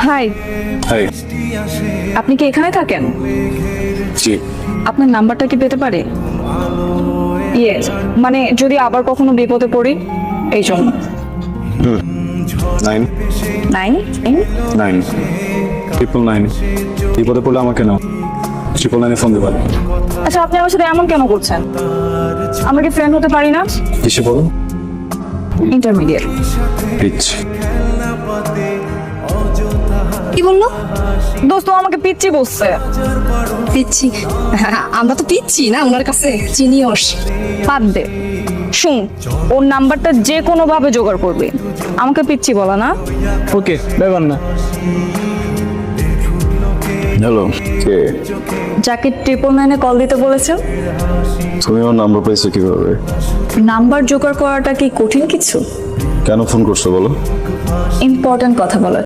High, high. আপনি কি এখানে থাকেন? জি। আপনার নাম্বারটা কি পেতে পারি? ইয়েস, মানে যদি আবার কখনো বিপদে পড়ি এই জন্য। 9 9 9 999 বিপদে পড়লে আমাকে নাও, 999 ফোন দেবেন। আচ্ছা, আপনি আমার সাথে এমন কেন করছেন? আমরা কি ফ্রেন্ড হতে পারি না? কিসে বলো? ইন্টারমিডিয়েট। পিচ। কি বললো? দোস্ত ও আমাকে পিচ্ছি বলছে। পিচ্ছি? আমরা তো পিচ্ছি না ওনার কাছে, চিনিয়স। বাদ দে, শুন, ওর নাম্বারটা যে কোনো ভাবে জোগাড় করবে, আমাকে পিচ্ছি বলা না। ওকে, ব্যাপার না। হ্যালো, কে? যাকে 999-এ কল দিতে বলেছেন। তুমি আমার নাম্বার পাইছো কিভাবে? নাম্বার জোগাড় করাটা কি কঠিন কিছু? কেন ফোন করছো বলো? ইম্পর্টেন্ট কথা বলার।